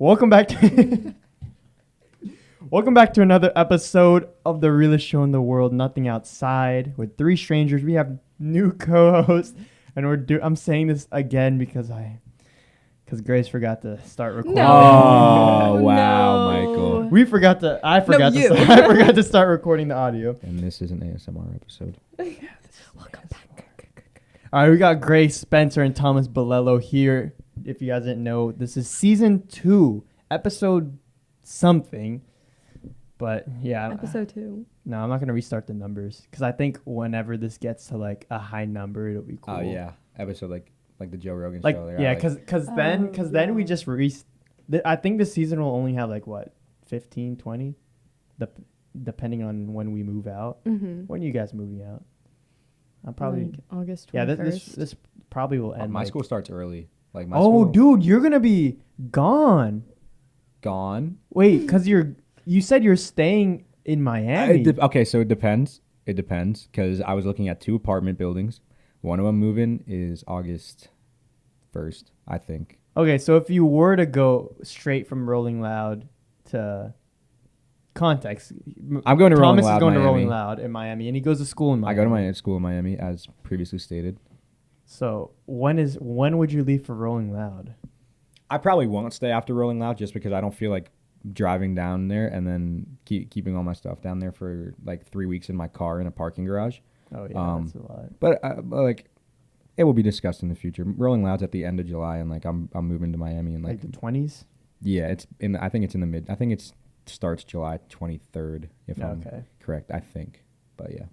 Welcome back to Welcome back to another episode of the realest show in the world, Nothing Outside, with three strangers. We have new co-hosts, and I'm saying this again because Grace forgot to start recording. No. Oh wow, No. Michael! I forgot to start recording the audio. And this is an ASMR episode. Welcome back. All right, we got Grace, Spencer, and Thomas Bolello here. If you guys didn't know, this is season 2, episode something. But yeah, Episode 2. no, I'm not gonna restart the numbers because I think whenever this gets to like a high number, it'll be cool. Oh yeah, episode like the Joe Rogan Like show. yeah, because then we just I think this season will only have like what 15, 20, depending on when we move out. Mm-hmm. When are you guys moving out? I'm probably Like August 21st. yeah. This probably will end. my like, school starts early. Like my oh, school dude, you're gonna be gone. gone. Wait, because you said you're staying in Miami. Okay, so it depends. It depends because I was looking at 2 apartment buildings. One of them moving is August 1st, I think. Okay, so if you were to go straight from Rolling Loud to context, I'm going to Rolling Thomas Loud, is going Miami. to Rolling Loud in Miami, and he goes to school in Miami. I go to my school in Miami, as previously stated. So when would you leave for Rolling Loud? I probably won't stay after Rolling Loud just because I don't feel like driving down there and then keeping all my stuff down there for like 3 weeks in my car in a parking garage. Oh yeah, that's a lot. But like, it will be discussed in the future. Rolling Loud's at the end of July, and like I'm moving to Miami and Like the 20s. yeah, it's in. I think it's in the mid. I think it starts July 23rd, if I'm correct. I think, but yeah.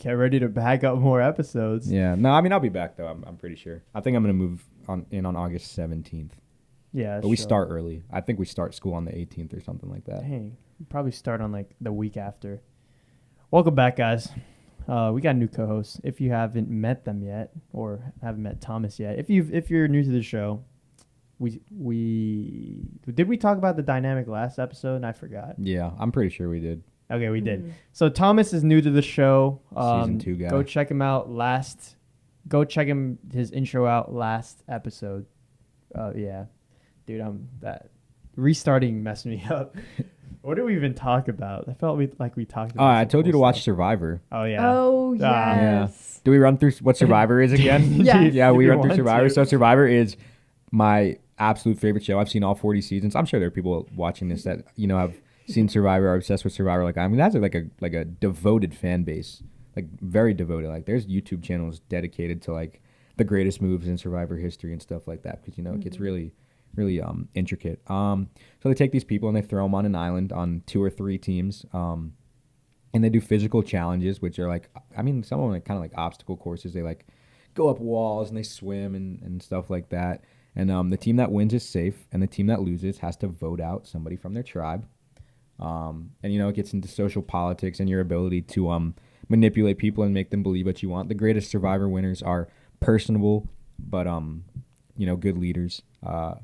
Get ready to back up more episodes. Yeah, no, I mean I'll be back though. I'm pretty sure. I think I'm gonna move on August 17th. Yeah, But we start early. I think we start school on the 18th or something like that. Dang, we probably start on like the week after. Welcome back, guys. We got new co-hosts. If you haven't met them yet, or haven't met Thomas yet, if you're new to the show, we did we talk about the dynamic last episode? And I forgot. Yeah, I'm pretty sure we did. Okay, we did. So Thomas is new to the show. Season 2 guy. Go check him out. Go check his intro out last episode. Yeah, dude, that restarting messed me up. What did we even talk about? I felt like we talked about. I told you to watch Survivor. Oh yeah. Oh, yes. Yeah. Do we run through what Survivor is again? Yes. Yeah, we You run through want Survivor. to. So Survivor is my absolute favorite show. I've seen all 40 seasons. I'm sure there are people watching this that have seen Survivor, are obsessed with Survivor. Like I mean, that's like a devoted fan base, like very devoted. Like there's YouTube channels dedicated to like the greatest moves in Survivor history and stuff like that because it gets really intricate. So they take these people and they throw them on an island on 2 or 3 teams. And they do physical challenges, which are like, I mean, some of them are kind of like obstacle courses. They like go up walls and they swim and stuff like that. And the team that wins is safe, and the team that loses has to vote out somebody from their tribe. And it gets into social politics and your ability to manipulate people and make them believe what you want. The greatest Survivor winners are personable, but good leaders,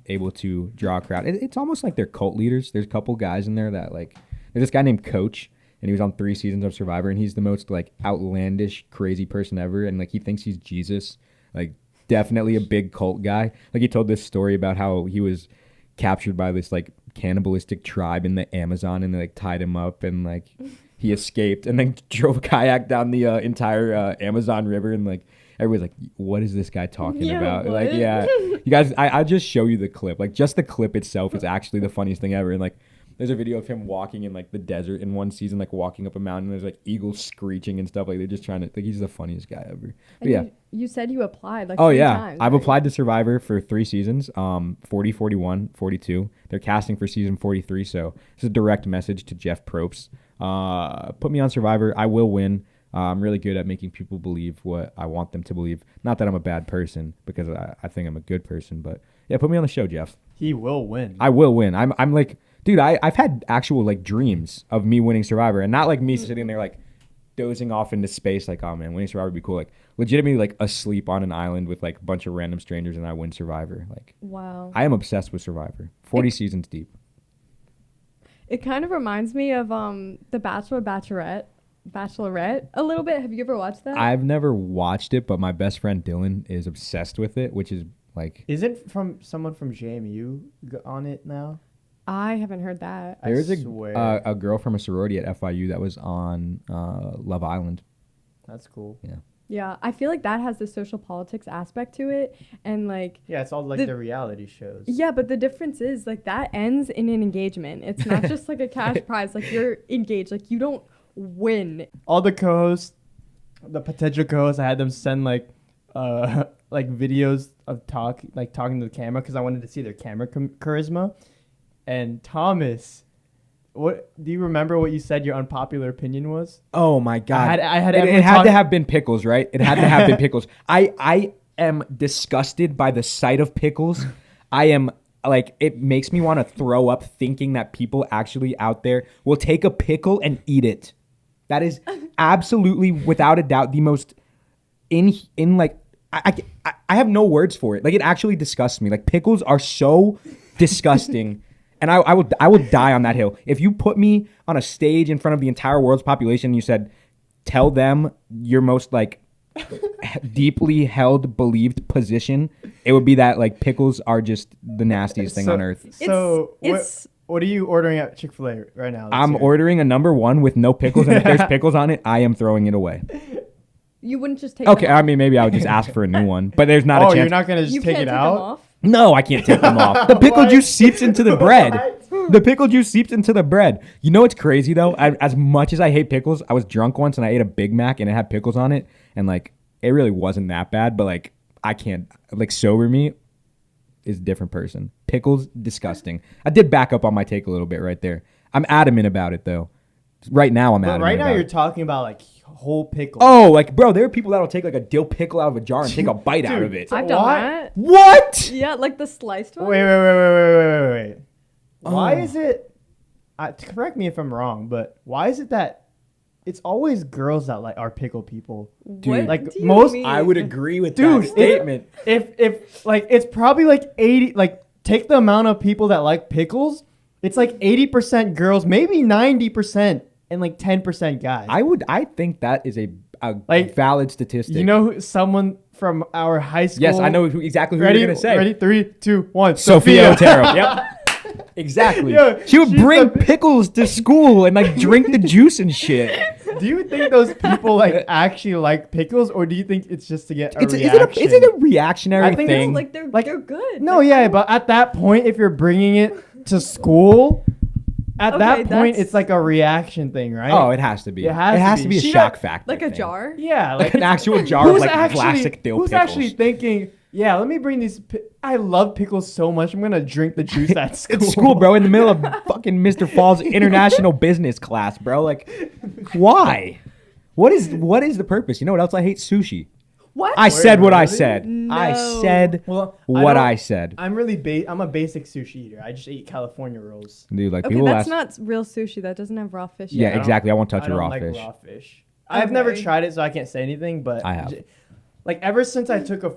able to draw a crowd. It's almost like they're cult leaders. There's a couple guys in there that like, there's this guy named Coach, and he was on 3 seasons of Survivor, and he's the most like outlandish, crazy person ever, and like he thinks he's Jesus, like definitely a big cult guy. Like he told this story about how he was captured by this like cannibalistic tribe in the Amazon, and they like tied him up, and like he escaped, and then drove a kayak down the entire Amazon River, and like everybody's like, what is this guy talking about? What? Like, yeah, you guys, I'll just show you the clip. Like, just the clip itself is actually the funniest thing ever. And like, there's a video of him walking in like the desert in one season, like walking up a mountain. And there's like eagles screeching and stuff. Like they're just trying to, like, he's the funniest guy ever. But And yeah. You said you applied like Oh 3 yeah, times, I've right? applied to Survivor for 3 seasons, 40, 41, 42. They're casting for season 43, so it's a direct message to Jeff Probst. Put me on Survivor. I will win. I'm really good at making people believe what I want them to believe. Not that I'm a bad person, because I think I'm a good person, but yeah, put me on the show, Jeff. He will win. I will win. I'm like, dude, I've had actual like dreams of me winning Survivor, and not like me sitting there like dozing off into space like, oh man, winning Survivor would be cool. Like legitimately like asleep on an island with like a bunch of random strangers, and I win Survivor. Like, Wow. I am obsessed with Survivor. 40 seasons deep. It kind of reminds me of The Bachelor, Bachelorette a little bit. Have you ever watched that? I've never watched it, but my best friend Dylan is obsessed with it, which is Like Isn't from someone from JMU on it now? I haven't heard that. I there's swear. a girl from a sorority at FIU that was on Love Island. That's cool. Yeah. Yeah, I feel like that has the social politics aspect to it, and like Yeah, it's all like the reality shows. yeah, but the difference is like that ends in an engagement. It's not just like a cash prize. Like you're engaged. Like you don't win. All the co-hosts, the potential co-hosts, I had them send like videos of talking to the camera because I wanted to see their camera charisma. And Thomas, what do you remember? What you said your unpopular opinion was? Oh my God! I had it everyone had talk- to have been pickles, right? It had to have been pickles. I am disgusted by the sight of pickles. I am like, it makes me want to throw up thinking that people actually out there will take a pickle and eat it. That is absolutely, without a doubt, the most in like I have no words for it. Like it actually disgusts me. Like pickles are so disgusting. And I will die on that hill. If you put me on a stage in front of the entire world's population and you said, tell them your most like deeply held, believed position, it would be that like pickles are just the nastiest thing on earth. So It's what are you ordering at Chick-fil-A right now? I'm ordering a number one with no pickles, and if there's pickles on it, I am throwing it away. you wouldn't just take. Okay, them off. I mean maybe I would just ask for a new one, but there's not a chance. You're not gonna just You take can't it take out? them off. No, I can't take them off. The pickle What? juice seeps into the bread. What? The pickle juice seeps into the bread. You know what's crazy though? As much as I hate pickles, I was drunk once and I ate a Big Mac and it had pickles on it, and like it really wasn't that bad. But like I can't, like sober me is a different person. Pickles, disgusting. I did back up on my take a little bit right there. I'm adamant about it though. Right now I'm But adamant. right now about you're it. talking about like whole pickle. Oh, like bro, there are people that'll take like a dill pickle out of a jar and take a bite out Dude, of it. I've done What? that. What? Yeah, like the sliced one. Wait. Why Oh. is it? Correct me if I'm wrong, but why is it that it's always girls that like are pickle people? What like, do you most- mean? I would agree with Dude, that statement. If like it's probably like 80. Like take the amount of people that like pickles, it's like 80% girls, maybe 90%, and like 10% guys. I think that is a Like, valid statistic. You know someone from our high school? Yes, I know exactly who Ready? you're gonna say. Ready? 3, 2, 1. Sophia Otero. Yep. Exactly. Yo, she would she's bring the- pickles to school and like drink the juice and shit. Do you think those people like actually like pickles, or do you think it's just to get a Is reaction? it a reactionary I think it's thing? Like they're Like- good. No, Like, yeah, but at that point, if you're bringing it to school, at Okay, that point, that's- it's like a reaction thing, right? Oh, it has to be. It has to to be. be a She shock got- factor. like a thing. jar. Yeah, Like an it's- actual jar of who's like actually- classic dill Who's pickles. actually thinking? Yeah, let me bring these. I love pickles so much. I'm gonna drink the juice at school. It's school, bro, in the middle of fucking Mr. Fall's international business class, bro. Like, why? What is the purpose? You know what else I hate? Sushi. What? I said what I really? said. I No. said Well, what don't- I said. I'm really I'm a basic sushi eater. I just eat California rolls. Dude, like Okay, people that's ask. not real sushi. That doesn't have raw fish. Yeah, in it. exactly. I won't touch I a don't raw like fish. raw fish. I've never Okay. tried it, so I can't say anything. But I have. Like ever since I took a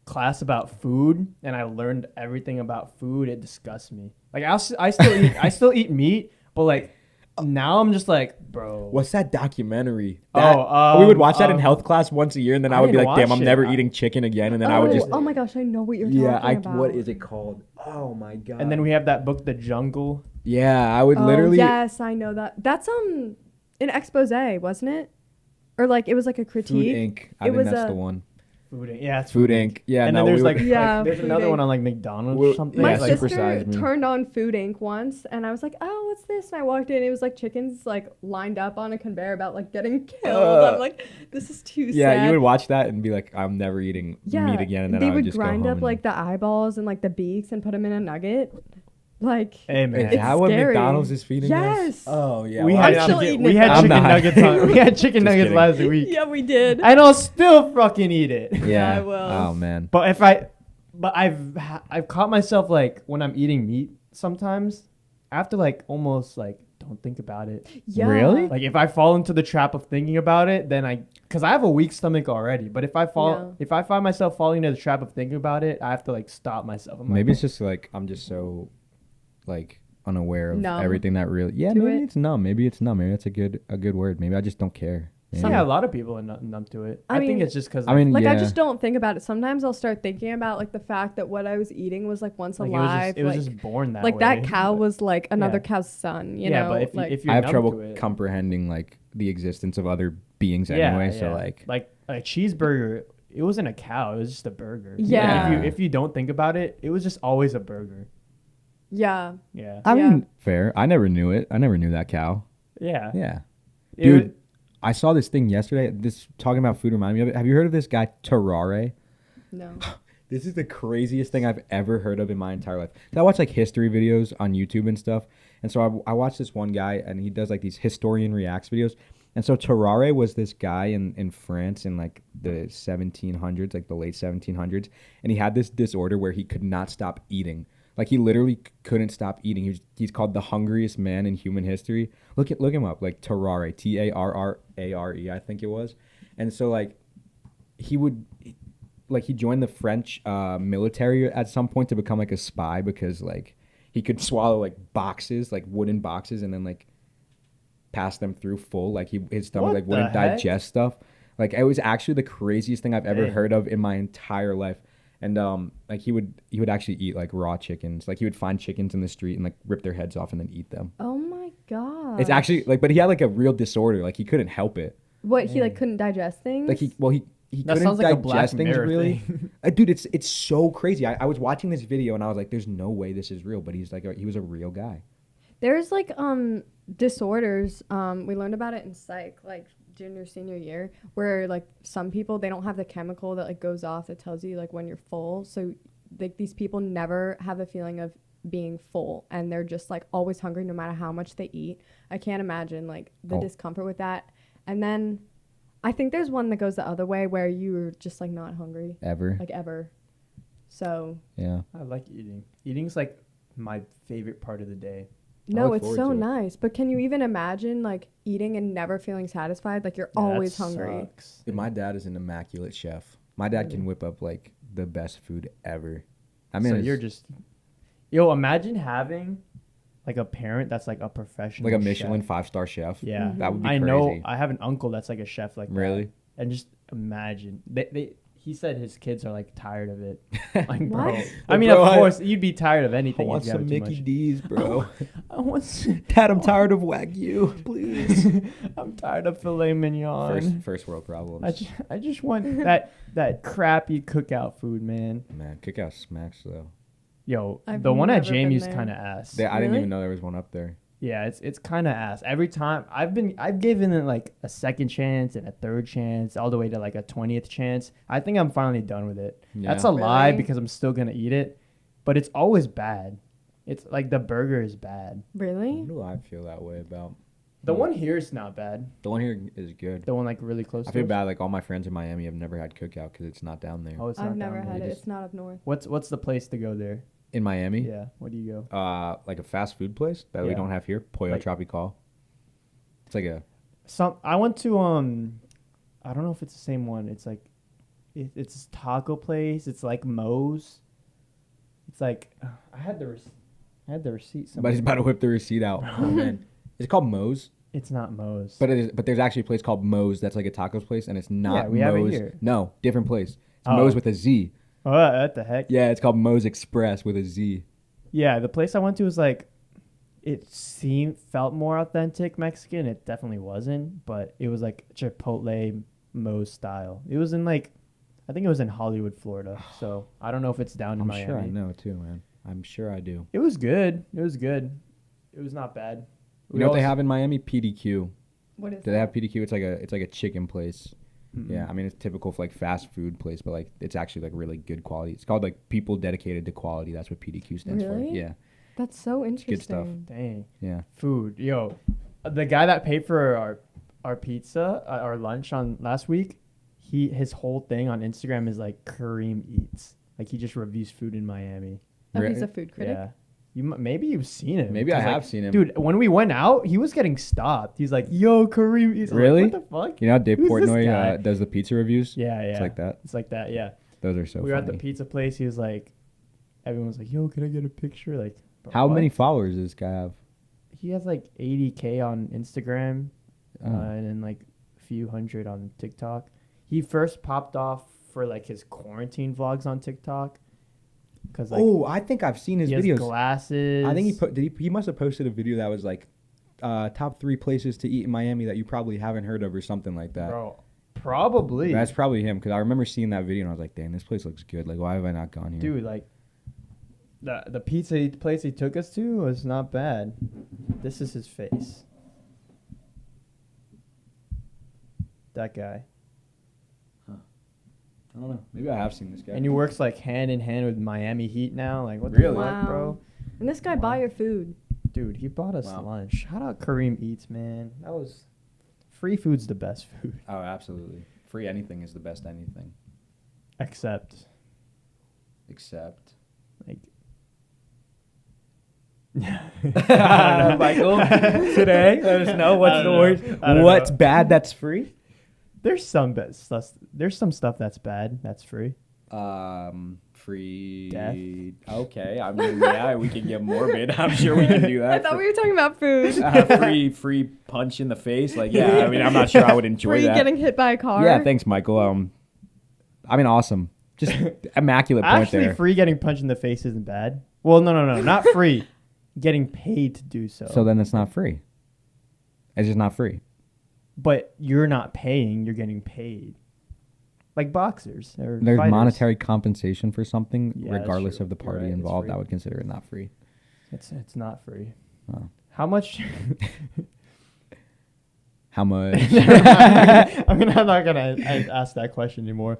class about food and I learned everything about food, it disgusts me. Like I still eat meat, but like now I'm just like, bro. What's that documentary? Oh, we would watch that in um, health class once a year, and then I I would be didn't like, "Damn, watch I'm it. never eating chicken again." And then I would just, Oh my gosh, I know what you're yeah, talking about. what is it called? Oh my god. And then we have that book, The Jungle. yeah, I would Oh, literally. yes, I know that. That's an expose, wasn't it? Or like it was like a Food critique. Inc. I It think was that's a- the one. Food Inc. Yeah, it's Food Inc. Yeah, And no, then there's we would- like, Yeah, there's Food another Inc. one on like McDonald's Well, or something. My Yeah, like, Super sister Size Me. turned on Food Inc. once, and I was like, "Oh, what's this?" And I walked in, it was like chickens like lined up on a conveyor belt, like getting killed. I'm like, "This is too yeah, sad." you would watch that and be like, "I'm never eating meat again," and then they I would would just grind go home up and- like the eyeballs and like the beaks and put them in a nugget. Like, Hey man, Is that what scary. McDonald's is feeding us? Yes. Oh yeah. we well, had I'm still chicken, eating we it, had though. I'm chicken not. nuggets. We had chicken Just nuggets kidding. last week. yeah, we did. And I'll still fucking eat it. yeah. I will. Oh man. But I've caught myself like when I'm eating meat sometimes, I have to like almost like don't think about it. Yeah. Really? Like if I fall into the trap of thinking about it, then because I have a weak stomach already. But if I find myself falling into the trap of thinking about it, I have to like stop myself. I'm Maybe like, it's just like I'm just so like unaware of Numb everything that really. Yeah, to maybe it. it's numb. Maybe it's numb. Maybe that's a good word. Maybe I just don't care. Yeah, a lot of people are numb to it. I I think mean- it's just because I mean, Like, I yeah. just don't think about it. Sometimes I'll start thinking about, like, the fact that what I was eating was, like, once like, alive. it was like, just born that like way. that cow was, like, another Yeah. cow's son, you yeah, know? but if, like, if you're I have numb trouble to it, comprehending like the existence of other beings yeah, anyway. So yeah. like, a cheeseburger, it wasn't a cow. It was just a burger. Yeah. Like, if you don't think about it, it was just always a burger. yeah. Yeah. I Yeah. mean, fair. I never knew it. I never knew that cow. Yeah. Yeah, It dude. was- I saw this thing yesterday. This talking about food reminded me of it. Have you heard of this guy Terrare? No. This is the craziest thing I've ever heard of in my entire life. So I watch like history videos on YouTube and stuff. And so I watched this one guy and he does like these historian reacts videos. And so Terrare was this guy in France in like the 1700s, like the late 1700s. And he had this disorder where he could not stop eating. Like he literally couldn't stop eating. He's called the hungriest man in human history. Look him up, like Terrare, Tarrare, I think it was. And so like he would like he joined the French military at some point to become like a spy because like he could swallow like boxes, like wooden boxes, and then like pass them through full. Like his stomach What like wouldn't the heck? digest stuff. Like it was actually the craziest thing I've ever Dang. heard of in my entire life. And like he would actually eat like raw chickens. Like he would find chickens in the street and like rip their heads off and then eat them. Oh, my God. It's actually like, but he had like a real disorder. Like he couldn't help it. What, he, like, Dang. couldn't digest things? Like he That couldn't sounds like a Black digest things Mirror really. thing. Dude, it's so crazy. I was watching this video and I was like, "There's no way this is real," but he's like, he was a real guy. There's, like, disorders. We learned about it in psych, like, junior, senior year, where, like, some people, they don't have the chemical that, like, goes off that tells you, like, when you're full. So, like, these people never have a feeling of being full, and they're just, like, always hungry no matter how much they eat. I can't imagine, like, the discomfort with that. And then I think there's one that goes the other way where you're just, like, not hungry, Ever. like, ever. So, Yeah. I like eating. Eating's like my favorite part of the day. no, look it's forward so to it. nice. But can you even imagine, like, eating and never feeling satisfied? Like, you're Yeah, that always hungry. sucks. Dude, my dad is an immaculate chef. My dad can whip up like the best food ever. I mean, So it's you're just, imagine having like a parent that's like a professional, like a Michelin chef. 5-star chef. Yeah, That would be I crazy. know. I have an uncle that's like a chef like that. Really? And just imagine he said his kids are like tired of it. Like, bro. What? I mean, Bro, of course, you'd be tired of I anything. want if you have some too Mickey much. D's, bro. I want. Dad, I'm tired of Wagyu, please. I'm tired of filet mignon. First world problems. I just want that crappy cookout food, man. Man, Cookout smacks though. Yo, I've the one at never been Jamie's there. kind of ass. I didn't Really? even know there was one up there. Yeah, it's kind of ass. Every time I've given it like a second chance and a third chance, all the way to like a 20th chance. I think I'm finally done with it. That's Yeah. a lie Really? because I'm still gonna eat it, but it's always bad. It's like the burger is bad. Really? What do I feel that way about? The one here is not bad. The one here is good. The one like really close. I to feel us. bad. Like all my friends in Miami have never had Cookout because it's not down there. Oh, it's I've not never down had there. it. It's not up north. What's the place to go there? In Miami, Yeah, what do you go? like a fast food place that we Yeah. don't have here, Pollo Like- Tropical. It's like a I went to I don't know if it's the same one. It's like it's a taco place. It's like Moe's. It's like I had the receipt. but he's about to whip the receipt out. Oh man, is it called Moe's? It's not Moe's. But there's actually a place called Moe's that's like a tacos place, and it's not Yeah, we have it Moe's. here. No, different place. It's Oh. Moe's with a Z. What the heck? Yeah, it's called Moe's Express with a Z. Yeah, the place I went to was like, it felt more authentic Mexican. It definitely wasn't, but it was like Chipotle Moe's style. It was in like, I think it was in Hollywood, Florida. So I don't know if it's down in I'm Miami. sure I know too, man. I'm sure I do. It was good. It was good. It was not bad. You know what they have in Miami? PDQ. What is Do they have PDQ? It's like a chicken place. Mm-mm. Yeah, I mean it's typical for like fast food place, but like it's actually like really good quality. It's called like people dedicated to quality. That's what PDQ stands for. Really? Yeah, That's so interesting. good stuff. Dang. yeah. Food. Yo, the guy that paid for our pizza, our lunch on last week, his whole thing on Instagram is like Kareem Eats. Like he just reviews food in Miami. Oh, he's Really? a food critic. Yeah. Maybe you've seen him. Maybe I 'Cause, like, have seen him. Dude, when we went out, he was getting stopped. He's like, "Yo, Kareem Eats." I'm like, Really? what the fuck? You know how Dave Who's this Portnoy guy? does the pizza reviews? Yeah, yeah. It's like that. It's like that. Yeah. Those are so we were at funny. the pizza place. He was like, everyone's like, "Yo, can I get a picture?" Like, bro, How what? many followers does this guy have? He has like 80K on Instagram, Oh. and then like few hundred on TikTok. He first popped off for like his quarantine vlogs on TikTok. Cause like I think I've seen his he has videos. glasses. I think he must have posted a video that was like top 3 places to eat in Miami that you probably haven't heard of or something like that. Bro, probably. That's probably him because I remember seeing that video and I was like, dang, this place looks good. Like, why have I not gone here? Dude, like the pizza place he took us to was not bad. This is his face. That guy. I don't know. Maybe I have seen this guy. And he works like hand in hand with Miami Heat now. Like what Really? the fuck, Wow. bro? And this guy buy your food. Dude, he bought us Wow. lunch. Shout out Kareem Eats, man. That was free food's the best food. Oh, absolutely. Free anything is the best anything. Except like Michael, today, let us know what's I the don't worst. know. I don't What's know. bad that's free? There's some stuff. There's some stuff that's bad. That's free. Free. Death. Okay, I mean, yeah, we can get morbid. I'm sure we can do that. I thought we were talking about food. free punch in the face. Like, yeah, I mean, I'm not sure I would enjoy Free that. getting hit by a car. Yeah, thanks, Michael. I mean, awesome. Just immaculate point Actually, there. free getting punched in the face isn't bad. Well, no, not free. Getting paid to do so. So then it's not free. It's just not free. But you're not paying. You're getting paid. Like boxers or There's fighters. monetary compensation for something, Yeah, that's regardless true. of the You're party right, it's involved. free. I would consider it not free. It's not free. Oh. How much? How much? I'm not gonna ask that question anymore.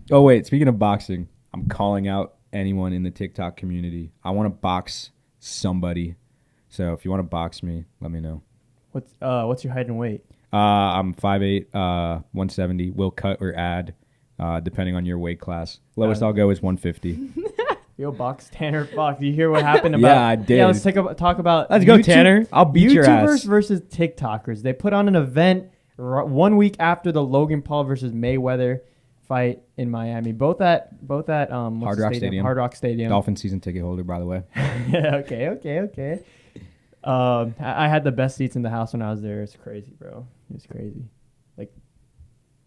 Oh wait, speaking of boxing, I'm calling out anyone in the TikTok community. I want to box somebody. So if you want to box me, let me know. What's your height and weight? I'm 5'8", 170. Will cut or add, depending on your weight class. Lowest I'll go is 150. Yo, box Tanner. Fuck. Do you hear what happened about? Yeah, I did. Yeah, let's talk about. Let's go, Tanner. I'll beat your YouTubers ass. versus TikTokers. They put on an event 1 week after the Logan Paul versus Mayweather fight in Miami. Both at what's Hard the Rock Stadium. Hard Rock Stadium. Dolphin season ticket holder, by the way. Yeah. Okay. I had the best seats in the house when I was there. It's crazy, bro. It's crazy. Like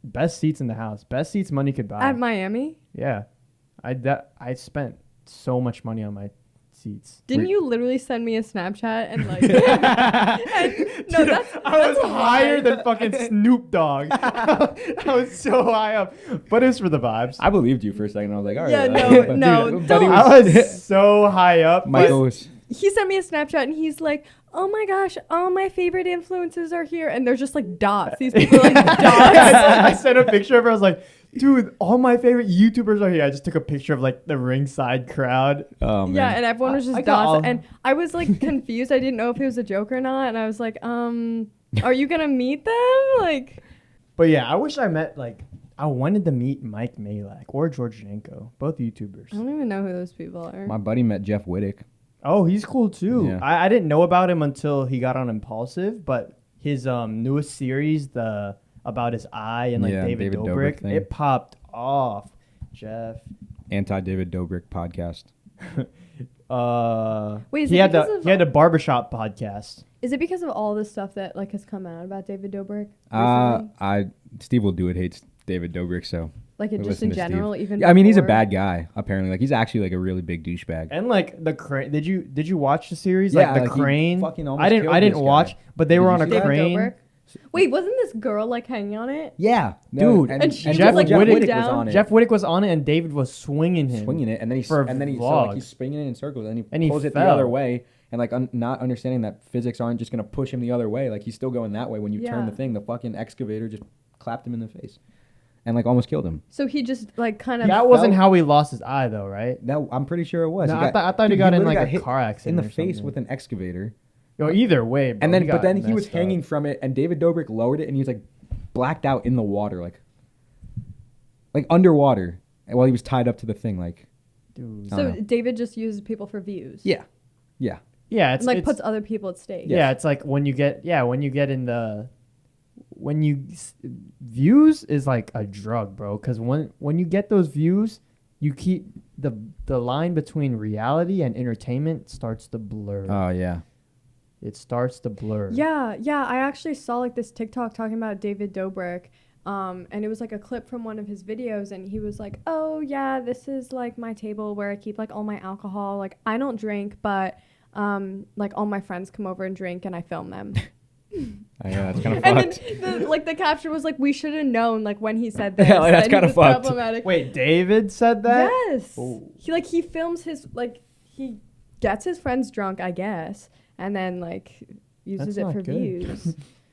best seats in the house. Best seats money could buy. At Miami? Yeah. I spent so much money on my seats. Didn't you literally send me a Snapchat and like? No, that's I was a higher lie. than fucking Snoop Dogg. I was so high up, but it was for the vibes. I believed you for a second. I was like, all right. Yeah, but no, dude, don't. I was so high up. Michael was. He sent me a Snapchat and he's like, "Oh my gosh, all my favorite influencers are here," and there's just like dots. These people are like dots. I sent a picture of her. I was like, dude, all my favorite YouTubers are here. I just took a picture of like the ringside crowd. Oh man. Yeah, and everyone was just I got dots, all- and I was like confused. I didn't know if it was a joke or not, and I was like, are you gonna meet them? Like, But yeah, I wish I met I wanted to meet Mike Malak or Georgienko, both YouTubers. I don't even know who those people are. My buddy met Jeff Wittek. Oh, he's cool too. Yeah. I didn't know about him until he got on Impulsive, but his newest series, about his eye and like Yeah, David David Dobrik Dobrik, thing. it popped off. Jeff. Anti-David Dobrik podcast. Wait, is he it had because of- he had a barbershop podcast. Is it because of all the stuff that like has come out about David Dobrik? recently? Steve will do it hates David Dobrik, so Like it we'll just listen in to Steve. general, even. Yeah, I mean he's a before? bad guy apparently. Like he's actually like a really big douchebag. And like the crane, did you watch the series? Yeah, like the like, he crane. fucking almost I killed didn't this watch, guy. but they Did were you on a see that? David crane. Dobrik? Wait, wasn't this girl like hanging on it? Yeah, Dude, And she just, Jeff, like, Jeff Wittek Wittek was down? on it. Jeff Wittek was on it, and David was swinging him. swinging it, and then for a so like vlog. he's swinging it in circles, and And he he pulls it the fell. other way, and like not understanding that physics aren't just gonna push him the other way. Like he's still going that way. When you turn Yeah. the thing, the fucking excavator just clapped him in the face, and like almost killed him. So he just like kind of. That wasn't how he lost his eye, though, right? That I'm pretty sure it was. No, He I thought he dude, got in literally like a hit car in accident the or face something. with an excavator. Yo, either way, bro, And then, he but got then he was messed hanging up. from it, and David Dobrik lowered it, and he was like blacked out in the water, like underwater, while he was tied up to the thing, like. Dude. I So don't know. David just uses people for views. Yeah. Yeah, And it's like it's, puts other people at stake. yeah, it's like when you get views is like a drug, bro. Because when you get those views, you keep the line between reality and entertainment starts to blur. Oh yeah. it starts to blur. Yeah, I actually saw like this TikTok talking about David Dobrik, and it was like a clip from one of his videos, and he was like, "Oh yeah, this is like my table where I keep like all my alcohol. Like I don't drink, but like all my friends come over and drink, and I film them." Yeah, that's kind of And fucked. then the caption was like, "We should have known like when he said this." Yeah, like, that's that he kinda was fucked. problematic. Wait, David said that? Yes. Oh. He films his like he gets his friends drunk, I guess, and then like uses That's it not for good. views.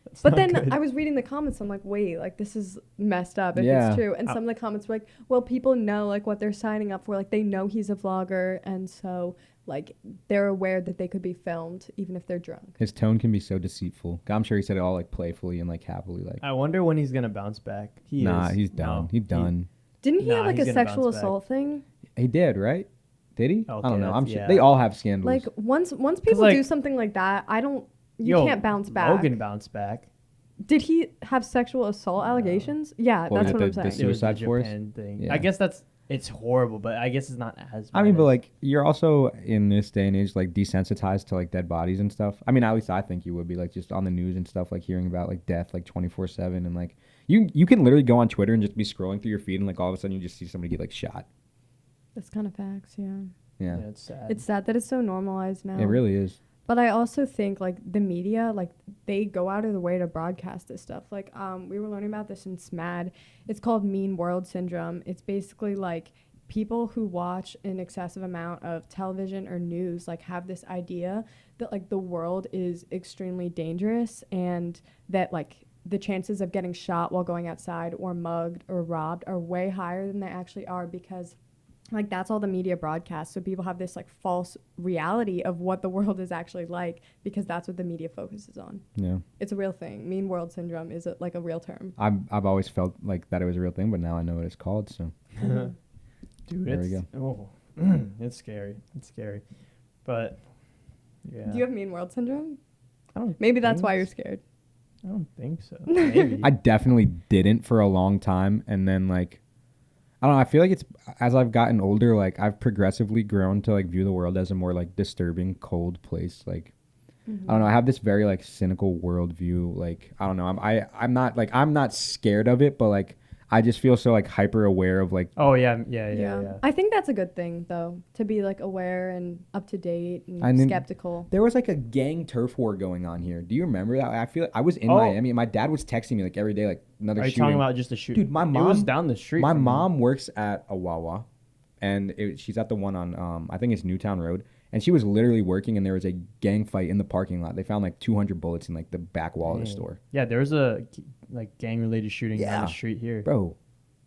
That's But not then good. I was reading the comments. I'm like, wait, like this is messed up if Yeah. it's true. And some of the comments were like, well, people know like what they're signing up for. Like they know he's a vlogger, and so like they're aware that they could be filmed even if they're drunk. His tone can be so deceitful. I'm sure he said it all like playfully and like happily. Like, I wonder when he's gonna bounce back. He's he's done. He's done. Didn't he Nah, have like he's a gonna sexual bounce back. assault thing? He did, right? Did he? Okay, I don't know. I'm that's- sure yeah. they all have scandals. Like once people like- do something like that, you can't bounce back. Logan bounced back. Did he have sexual assault No. allegations? Yeah, What was that's it, what I'm the saying. It was the Suicide force? Japan thing. Yeah. I guess it's horrible, but I guess it's not as. I mean, bad but as- like you're also in this day and age like desensitized to like dead bodies and stuff. I mean, at least I think you would be like just on the news and stuff, like hearing about like death like 24/7 and like you can literally go on Twitter and just be scrolling through your feed and like all of a sudden you just see somebody get like shot. That's kind of facts, yeah. Yeah, yeah, it's sad. It's sad that it's so normalized now. it really is. But I also think like the media, like they go out of the way to broadcast this stuff. Like we were learning about this in SMAD. It's called Mean World Syndrome. It's basically like people who watch an excessive amount of television or news like have this idea that like the world is extremely dangerous and that like the chances of getting shot while going outside or mugged or robbed are way higher than they actually are because like that's all the media broadcasts. So people have this like false reality of what the world is actually like because that's what the media focuses on. Yeah, It's a real thing. Mean World Syndrome is like a real term. I've always felt like that it was a real thing, but now I know what it's called. So Dude, There we it's it's scary. It's scary, but yeah. Do you have Mean World Syndrome? I don't Maybe that's think why you're so. scared. I don't think so. Maybe. I definitely didn't for a long time, and then like I don't know. I feel like it's as I've gotten older, like I've progressively grown to like view the world as a more like disturbing, cold place. Like I don't know. I have this very like cynical worldview. Like I don't know. I'm not scared of it, but like I just feel so like hyper aware of like Oh yeah. I think that's a good thing though, to be like aware and up to date and I mean- skeptical. there was like a gang turf war going on here. Do you remember that? I feel like I was in Oh. Miami and my dad was texting me like every day like another Are you shooting. talking about just a shoot? Dude, my It was mom- down the street. My from me. mom works at a Wawa, and she's at the one on I think it's Newtown Road, and she was literally working, and there was a gang fight in the parking lot. They found like 200 bullets in like the back wall of the Dang. store, Yeah, there was a like gang related shooting down Yeah. the street here. bro.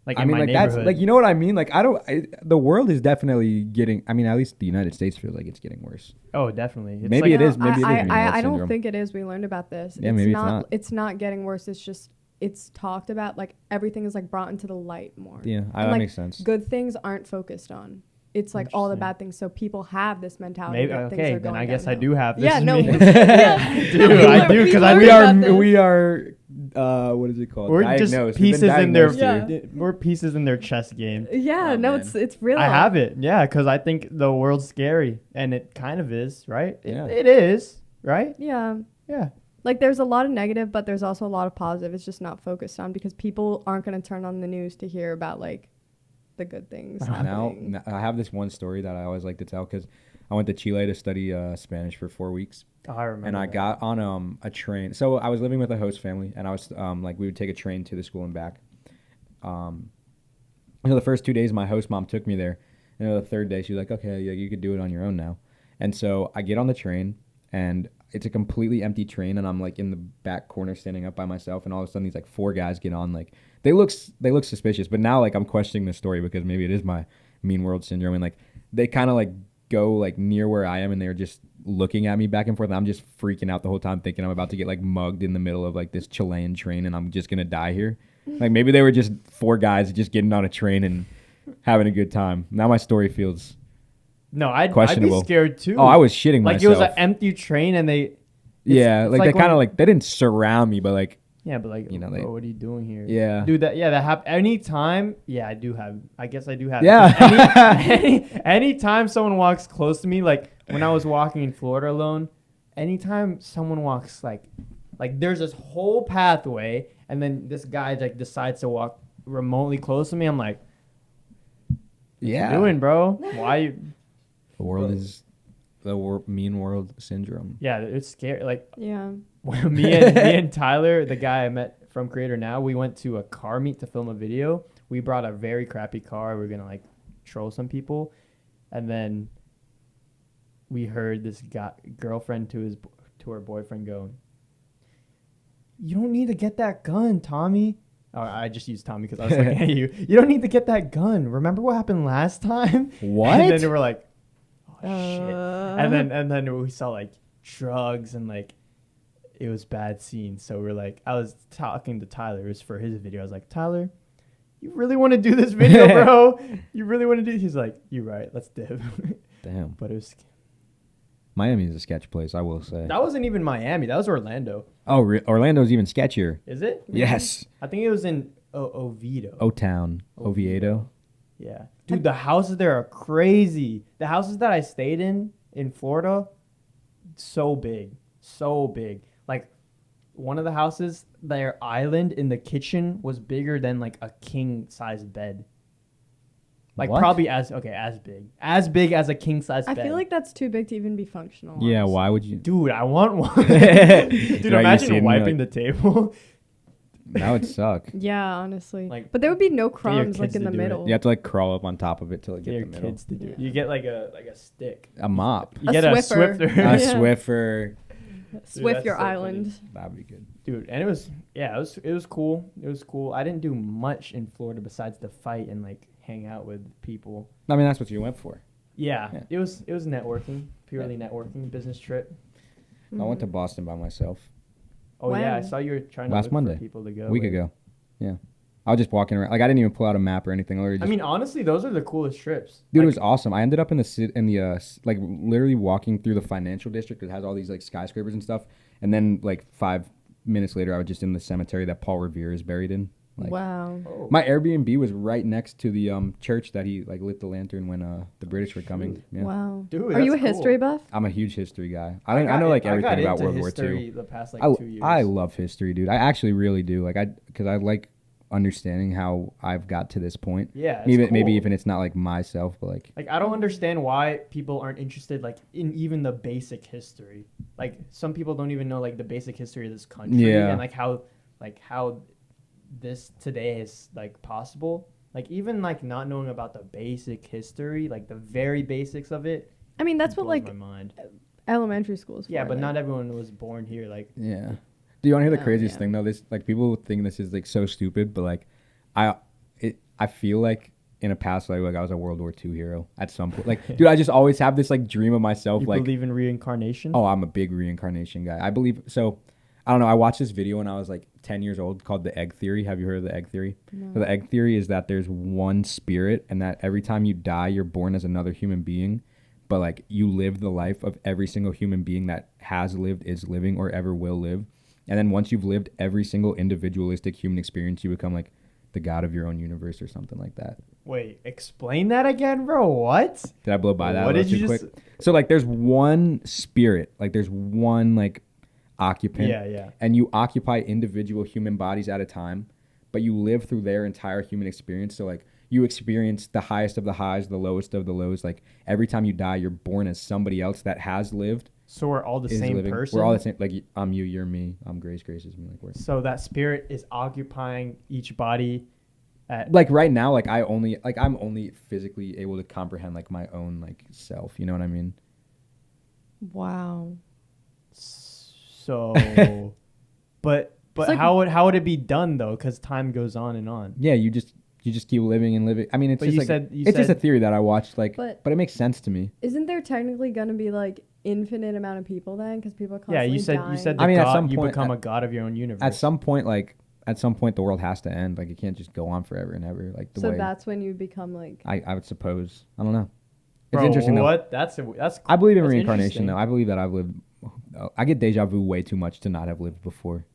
Like I in mean, my like that's neighborhood. like you know what I mean. Like the world is definitely getting. I mean, at least the United States feels like it's getting worse. Oh, definitely. It's Maybe like, it is. Maybe it is I Mean World I don't Syndrome. think it is. We learned about this. Yeah, maybe it's not. It's not getting worse. It's just it's talked about like everything is like brought into the light more. Yeah, And, that like, makes sense. Good things aren't focused on. It's like all the Interesting. bad things. So people have this mentality. Maybe that things okay. are Then going I guess I downhill. do have this. Yeah, is no, me. yeah. Dude, No, I do because I learned we about this. we are what is it called? We're just Diagnosed. We've been pieces in their diagnosed here. Yeah. we're pieces in their chess game. Yeah, Oh, no, man. it's real. I have it, yeah, because I think the world's scary, and it kind of is, right? Yeah. It is, right? Yeah. Yeah. Like there's a lot of negative, but there's also a lot of positive. It's just not focused on because people aren't going to turn on the news to hear about like the good things. Now, happening. I have this one story that I always like to tell because I went to Chile to study Spanish for 4 weeks, Oh, I remember. and I that. got on a train. So I was living with a host family, and I was like we would take a train to the school and back. So the first 2 days, my host mom took me there, and the third day she was like, "Okay, yeah, you could do it on your own now." And so I get on the train, and it's a completely empty train, and I'm like in the back corner standing up by myself, and all of a sudden these like four guys get on. Like they look suspicious, but now like I'm questioning the story because maybe it is my Mean World Syndrome, and like they kind of like go like near where I am, and they're just looking at me back and forth, and I'm just freaking out the whole time thinking I'm about to get like mugged in the middle of like this Chilean train and I'm just gonna die here. Like maybe they were just four guys just getting on a train and having a good time. Now my story feels No, I'd be questionable. scared too. Oh, I was shitting like myself. it was an empty train, and they. Yeah, it's like they when- kind of like they didn't surround me, but like Yeah, but like, you know, bro, what are you doing here? Yeah. Dude, that happen anytime. Yeah, I do have. I guess I do have. Yeah. Anytime someone walks close to me, like when I was walking in Florida alone, anytime someone walks like there's this whole pathway, and then this guy like decides to walk remotely close to me, I'm like, Yeah. doing, bro? Why? The world is the mean world syndrome. Yeah, it's scary. Like Yeah. me and Tyler, the guy I met from Creator Now, we went to a car meet to film a video. We brought a very crappy car. We are gonna like troll some people, and then we heard this girlfriend to her boyfriend go, "You don't need to get that gun, Tommy." Oh, I just used Tommy because I was looking at you. You don't need to get that gun. Remember what happened last time? What? And then we're like, oh shit. And then we saw like drugs and like it was bad scenes. So we're like, I was talking to Tyler. It was for his video. I was like, Tyler, you really want to do this video, bro? You really want to do? He's like, you're right. Let's dip. Damn. But it was. Miami is a sketch place, I will say. That wasn't even Miami. That was Orlando. Oh, Orlando's even sketchier. Is it? Yes. I think it was in Oviedo. O-Town. Oviedo. Yeah. Dude, the houses there are crazy. The houses that I stayed in Florida, so big. So big. Like, one of the houses, their island in the kitchen was bigger than, like, a king-sized bed. Like, What? probably as big. As big as a king-sized I bed. feel like that's too big to even be functional. Yeah, honestly. why would you? Dude, I want one. Dude, Right, you see it imagine and wiping you're the table. That would suck. Yeah, honestly. Like, but there would be no your crumbs like kids in to the do it. middle. You have to like crawl up on top of it till it Get get your the middle. kids to do it. Yeah. You get like a stick. A mop. You A get Swiffer. a Swiffer. A Yeah. Swiffer. Swift that's your so funny. island. That'd be good. Dude, and it was cool. It was cool. I didn't do much in Florida besides the fight and like hang out with people. I mean, that's what you went for. Yeah, Yeah. it was networking, purely networking, business trip. I went to Boston by myself Oh yeah, I When? saw you were trying to Last look Monday. for people to go. a week with. ago. Yeah. I was just walking around. Like, I didn't even pull out a map or anything. I literally I just, mean, honestly, those are the coolest trips. dude, it Like, was awesome. I ended up in like literally walking through the financial district. It has all these like skyscrapers and stuff. And then like 5 minutes later, I was just in the cemetery that Paul Revere is buried in. Like, Wow. oh. my Airbnb was right next to the church that he like lit the lantern when the British were coming. Yeah. Wow. Dude, Are you a that's cool. history buff? I'm a huge history guy. I know like everything got about into World War history II. the past like I, 2 years. I love history, dude. I actually really do. Like because I like understanding how I've got to this point. Yeah, it's Maybe cool. even it's not like myself, but like Like I don't understand why people aren't interested like in even the basic history. Like some people don't even know like the basic history of this country Yeah. and like how this today is like possible. Like even like not knowing about the basic history, like the very basics of it. I mean, that's what blows like my mind. elementary schools. Yeah, but like. not everyone was born here. Like yeah. Do you want to hear the Oh, craziest yeah. thing though? This like people think this is like so stupid, but like I feel like in a past life like I was a World War II hero at some point. Like dude, I just always have this like dream of myself you like believe in reincarnation? oh, I'm a big reincarnation guy. I believe so. I don't know. I watched this video when I was like 10 years old called the egg theory. Have you heard of the egg theory? No. So the egg theory is that there's one spirit and that every time you die, you're born as another human being. But like you live the life of every single human being that has lived, is living, or ever will live. And then once you've lived every single individualistic human experience, you become like the god of your own universe or something like that. Wait, explain that again, bro. What? Did I blow by that? What a little did you too just? quick? So like there's one spirit, like there's one like occupant. Yeah. And you occupy individual human bodies at a time, but you live through their entire human experience. So like you experience the highest of the highs, the lowest of the lows. Like every time you die, you're born as somebody else that has lived. So we're all the is same living. person. We're all the same. Like I'm you, you're me. I'm Grace, Grace is me. Like we're So that spirit is occupying each body. like right now. Like I'm only physically able to comprehend like my own like self. You know what I mean? Wow. So, but like- how would it be done though? Because time goes on and on. Yeah, you just keep living and living. I mean, it's But just you like said- you it's just a said- theory that I watched. Like, But- but it makes sense to me. Isn't there technically gonna be like infinite amount of people then? Because people are Yeah, constantly you dying. said I mean, at god, some you point- become a god of your own universe. At some point, the world has to end. Like, it can't just go on forever and ever. Like the So way that's when you become like. I would suppose. I don't know. It's Bro, interesting though. what? That's I believe in that's reincarnation interesting. though. I believe that I've lived. I get deja vu way too much to not have lived before.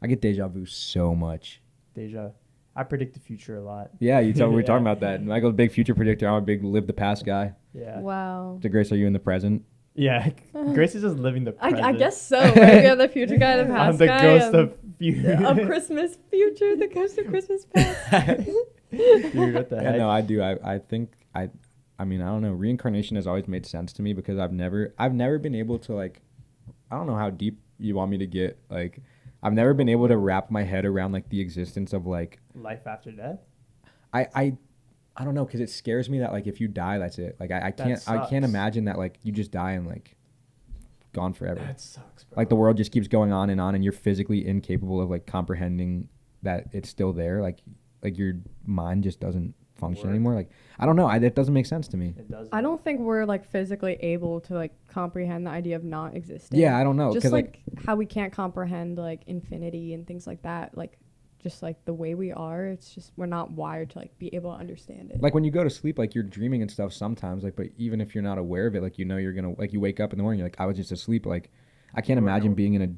I get deja vu so much. Deja. I predict the future a lot. Yeah, we were talking Yeah. about that. Michael's a big future predictor. I'm a big live the past guy. Yeah. Wow. So Grace, are you in the present? Yeah, Grace is just living the present. I guess so. Right? We have the future guy, the past I'm the guy, ghost of future. of Christmas future, the ghost of Christmas past. Dude, what the Yeah, heck? no, I do. I think I mean, I don't know. Reincarnation has always made sense to me because I've never been able to like, I don't know how deep you want me to get. Like, I've never been able to wrap my head around like the existence of like Life after death. I don't know because it scares me that like if you die, that's it. Like I can't sucks. imagine that like you just die and like gone forever. That sucks, bro. Like the world just keeps going on and you're physically incapable of like comprehending that it's still there. Like your mind just doesn't function anymore. Like I don't know. That doesn't make sense to me. It does. I don't think we're like physically able to like comprehend the idea of not existing. Yeah, I don't know. Just 'Cause, like how we can't comprehend like infinity and things like that. Like just like the way we are, it's just we're not wired to like be able to understand it. like when you go to sleep, like you're dreaming and stuff sometimes, like, but even if you're not aware of it, like, you know, you're going to, like, you wake up in the morning, you're like, I was just asleep. Like, I can't imagine being in a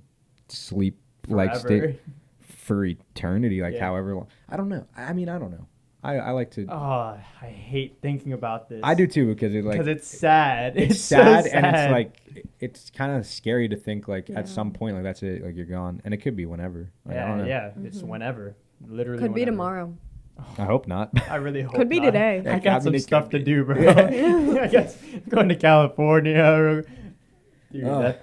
sleep like Forever. state for eternity, like Yeah. however long. I don't know. I mean, I don't know. I like to, Oh, I hate thinking about this. I do too, because it like, it's sad. it's so sad and it's sad. like, it's kind of scary to think like Yeah. at some point, like that's it, like you're gone. And it could be whenever. Like, I don't know. Yeah, it's whenever. Literally Could be whenever. tomorrow. I hope not. I really hope Could be not. today. I I got mean, some it stuff could to be. do, bro. I guess going to California. Dude, Oh.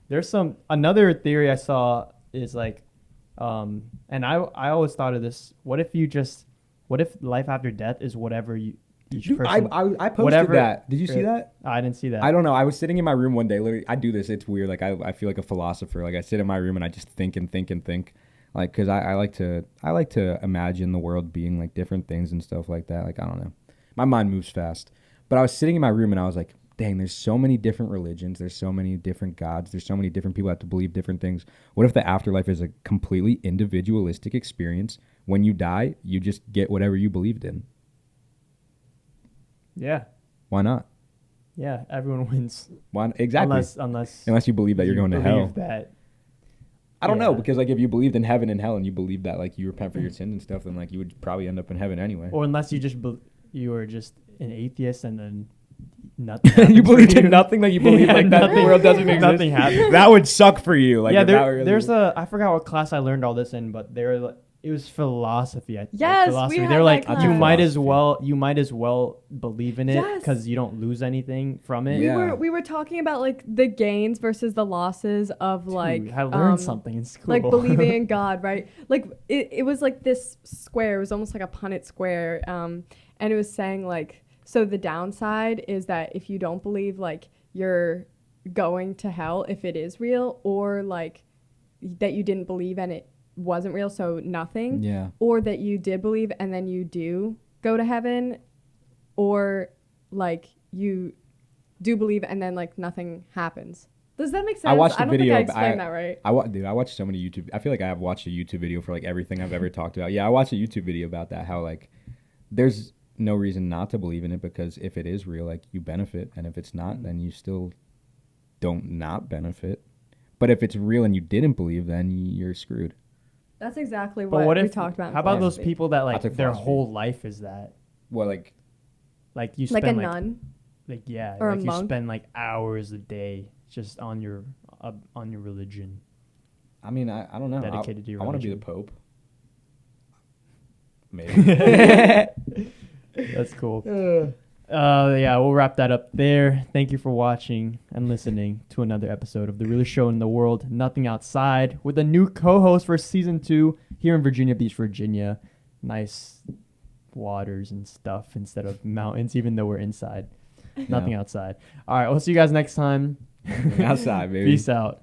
there's another theory I saw is like, and I always thought of this. What if life after death is whatever each Dude, person. I posted whatever- that. Did you see that? I didn't see that. I don't know. I was sitting in my room one day. Literally, I do this. It's weird. Like I feel like a philosopher. Like I sit in my room and I just think and think and think. Like because I like to imagine the world being like different things and stuff like that. Like I don't know. My mind moves fast. But I was sitting in my room and I was like, dang, there's so many different religions. There's so many different gods. There's so many different people that have to believe different things. What if the afterlife is a completely individualistic experience? When you die, you just get whatever you believed in. Yeah, Why not? yeah. Everyone wins. Why exactly? Unless You believe that you're going to hell. believe that. I don't know Yeah. because like if you believed in heaven and hell and you believed that like you repent for your sins and stuff, then like you would probably end up in heaven anyway. Or unless you just you were just an atheist and then nothing. happens You for believed in nothing, like you believe like that the nothing- world doesn't exist. Nothing happens. That would suck for you. Like yeah, if that were really- there's I forgot what class I learned all this in, but it was philosophy. I think. Yes, we philosophy. had They're that like class. you might as Philosophy. well believe in it Yes. because you don't lose anything from it. Yeah. We were talking about like the gains versus the losses of like Dude, I learned something in school. like believing in God, right? Like it was like this square. It was almost like a Punnett square, and it was saying like, so the downside is that if you don't believe like you're going to hell if it is real, or like that you didn't believe and it wasn't real, so nothing, Yeah. or that you did believe and then you do go to heaven, or like you do believe and then like nothing happens. Does that make sense? I watched a don't video. think I explained that right. Dude, I watched so many YouTube. I feel like I have watched a YouTube video for like everything I've ever talked about. Yeah, I watched a YouTube video about that. How like there's no reason not to believe in it because if it is real, like you benefit, and if it's not, then you still don't not benefit. But if it's real and you didn't believe, then you're screwed. That's exactly but what what we if? talked about. In How about those philosophy. people that like took their philosophy. whole life is that? Well, like Like you Like a spend nun? like yeah, Or a like you monk? spend like hours a day just on your religion. I mean, I don't know. Dedicated to your I want to be the religion. Pope. Maybe. That's cool. Yeah, we'll wrap that up there. Thank you for watching and listening to another episode of The Realest Show in the World, Nothing Outside, with a new co-host for season 2 here in Virginia Beach, Virginia. Nice waters and stuff instead of mountains, even though we're inside. Nothing outside. All right, we'll see you guys next time. Outside, baby. Peace out.